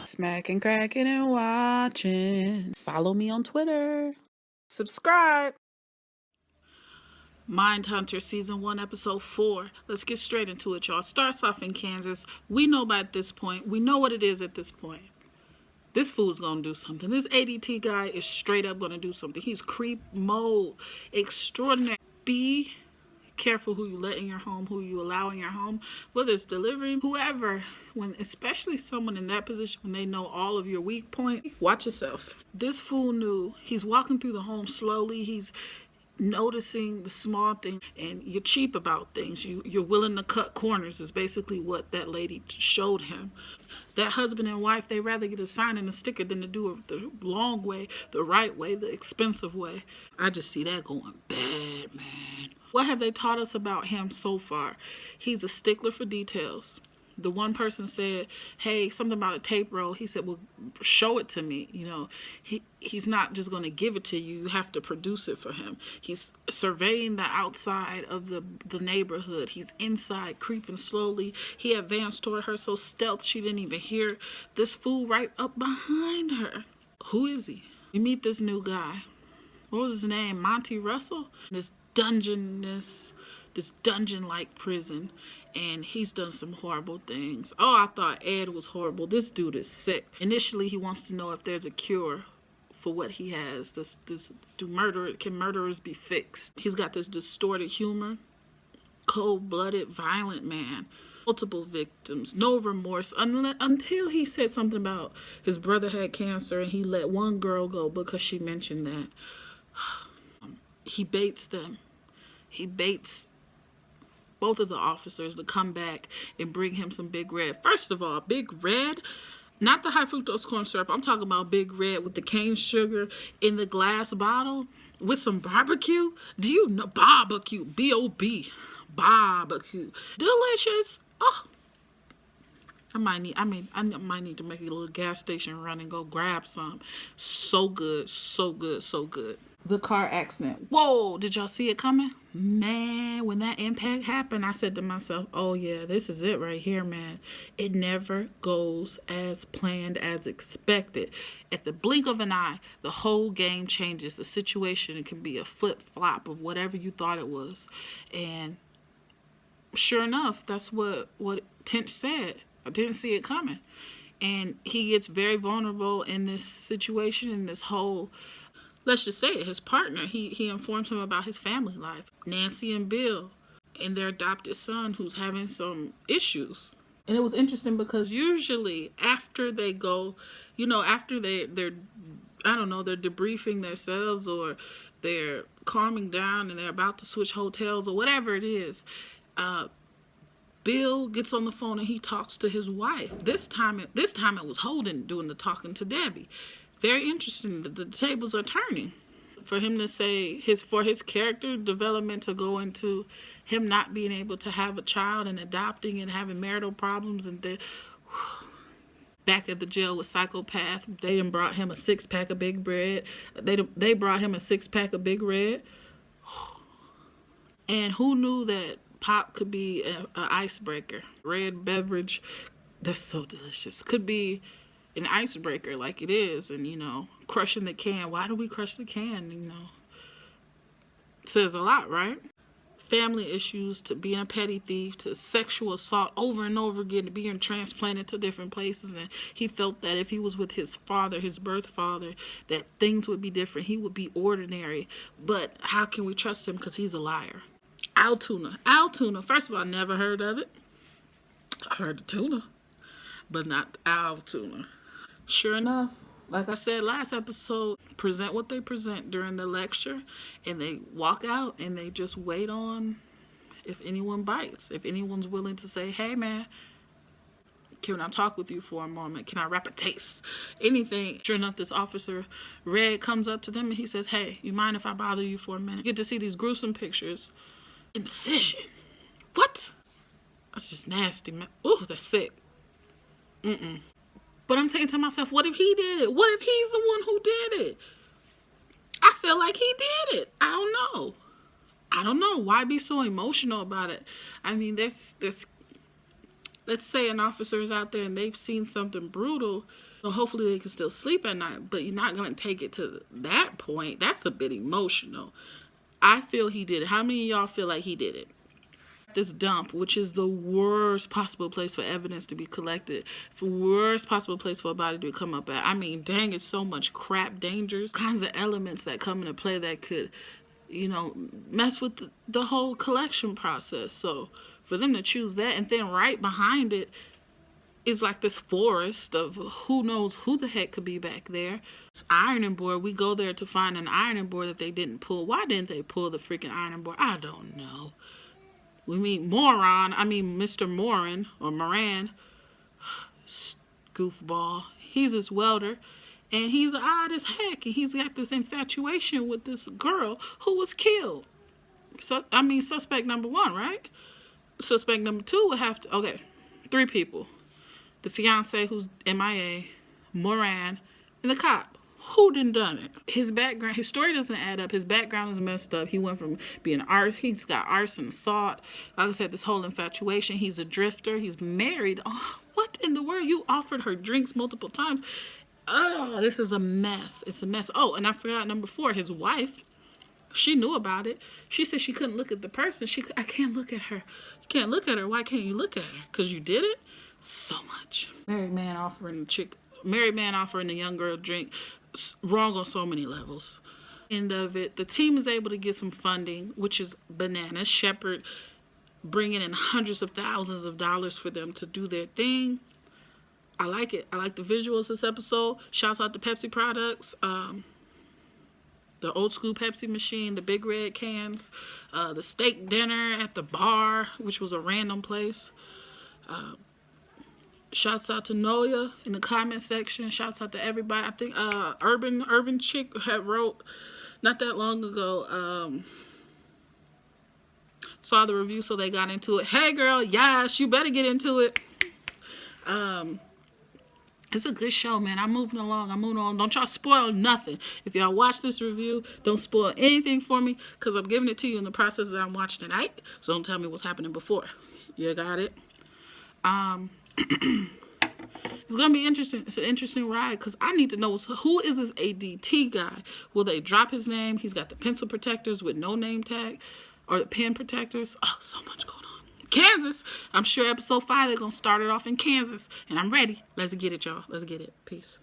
Smacking, cracking, and watching. Follow me on Twitter. Subscribe. Mindhunter Season 1, Episode 4. Let's get straight into it, y'all. Starts off in Kansas. We know by this point. We know what it is at this point. This fool's gonna do something. This ADT guy is straight up gonna do something. He's creep mode extraordinary. Be careful who you let in your home, who you allow in your home, whether it's delivery, whoever, when especially someone in that position, when they know all of your weak point, watch yourself. This fool knew. He's walking through the home slowly. He's noticing the small thing, and you're cheap about things. You're willing to cut corners is basically what that lady showed him. That husband and wife, they rather get a sign and a sticker than to do it the long way, the right way, the expensive way. I just see that going bad, man. What have they taught us about him so far? He's a stickler for details. The one person said, hey, something about a tape roll. He said, well, show it to me. You know, he's not just going to give it to you. You have to produce it for him. He's surveying the outside of the neighborhood. He's inside, creeping slowly. He advanced toward her so stealth she didn't even hear. This fool right up behind her. Who is he? We meet this new guy. What was his name? Monty Russell? This dungeon-like prison. And he's done some horrible things. Oh, I thought Ed was horrible. This dude is sick. Initially, he wants to know if there's a cure for what he has. Can murderers be fixed? He's got this distorted humor. Cold-blooded, violent man. Multiple victims. No remorse. Until he said something about his brother had cancer and he let one girl go because she mentioned that. He baits them. He baits both of the officers to come back and bring him some Big Red. First of all, Big Red, not the high fructose corn syrup. I'm talking about Big Red with the cane sugar in the glass bottle with some barbecue. Do you know barbecue? B-O-B. Barbecue. Delicious. Oh. I might need to make a little gas station run and go grab some. So good, so good, so good. The car accident. Whoa, did y'all see it coming? Man, when that impact happened, I said to myself, oh yeah, this is it right here, man. It never goes as planned, as expected. At the blink of an eye, the whole game changes. The situation can be a flip-flop of whatever you thought it was. And sure enough, that's what Tinch said. I didn't see it coming. And he gets very vulnerable in this situation, in this whole, let's just say it, his partner. He informs him about his family life. Nancy and Bill and their adopted son who's having some issues. And it was interesting because usually after they go, after they're debriefing themselves or they're calming down and they're about to switch hotels or whatever it is, Bill gets on the phone and he talks to his wife. This time it was Holden doing the talking to Debbie. Very interesting that the tables are turning. For him to say for his character development to go into him not being able to have a child and adopting and having marital problems and back at the jail with psychopath. They done brought him a 6-pack of Big Red. They brought him a 6-pack of Big Red. And who knew that pop could be an icebreaker? Red beverage, that's so delicious. Could be an icebreaker like it is. And, crushing the can. Why do we crush the can? Says a lot, right? Family issues to being a petty thief to sexual assault over and over again to being transplanted to different places. And he felt that if he was with his father, his birth father, that things would be different. He would be ordinary. But how can we trust him? Because he's a liar. Altoona. First of all, I never heard of it. I heard of tuna, but not Altoona. Sure enough, like I said last episode, present what they present during the lecture, and they walk out and they just wait on if anyone bites, if anyone's willing to say, hey man, can I talk with you for a moment? Can I rap a taste? Anything. Sure enough, this officer, Red, comes up to them and he says, hey, you mind if I bother you for a minute? You get to see these gruesome pictures. Incision. What? That's just nasty, man. Ooh, that's sick. But I'm saying to myself, what if he did it? What if he's the one who did it? I feel like he did it. I don't know. Why be so emotional about it? I mean, let's say an officer is out there and they've seen something brutal, so hopefully they can still sleep at night, but you're not going to take it to that point. That's a bit emotional. I feel he did it. How many of y'all feel like he did it? This dump, which is the worst possible place for evidence to be collected, the worst possible place for a body to come up at. I mean, dang, it's so much crap, dangers, kinds of elements that come into play that could, mess with the whole collection process. So for them to choose that, and then right behind it is like this forest of who knows who the heck could be back there. It's ironing board. We go there to find an ironing board that they didn't pull. Why didn't they pull the freaking ironing board? I don't know. We meet Mr. Moran or Moran, goofball. He's this welder, and he's odd as heck, and he's got this infatuation with this girl who was killed. So, suspect number one, right? Suspect number two would have to, okay, 3 people. The fiance who's MIA, Moran, and the cop. Who done it? His background, his story doesn't add up. His background is messed up. He went from being he's got arson, assault. Like I said, this whole infatuation. He's a drifter. He's married. Oh, what in the world? You offered her drinks multiple times. Oh, this is a mess. It's a mess. Oh, and I forgot number 4, his wife. She knew about it. She said she couldn't look at the person. I can't look at her. You can't look at her. Why can't you look at her? Because you did it? So much. Married man offering the young girl drink. Wrong on so many levels. End of it, the team is able to get some funding, which is bananas. Shepard bringing in hundreds of thousands of dollars for them to do their thing. I like it. I like the visuals this episode. Shouts out to Pepsi products. The old school Pepsi machine, the big red cans, the steak dinner at the bar, which was a random place. Shouts out to Noya in the comment section. Shouts out to everybody. I think Urban Chick had wrote not that long ago. Saw the review, so they got into it. Hey girl, yes, you better get into it. It's a good show, man. I'm moving along. Don't y'all spoil nothing. If y'all watch this review, don't spoil anything for me, because I'm giving it to you in the process that I'm watching tonight. So don't tell me what's happening before. You got it? It's gonna be interesting. It's an interesting ride, because I need to know who is this ADT guy. Will they drop his name? He's got the pencil protectors with no name tag, or the pen protectors. Oh, so much going on. Kansas. I'm sure episode 5 they're gonna start it off in Kansas, and I'm ready. Let's get it, y'all. Let's get it. Peace.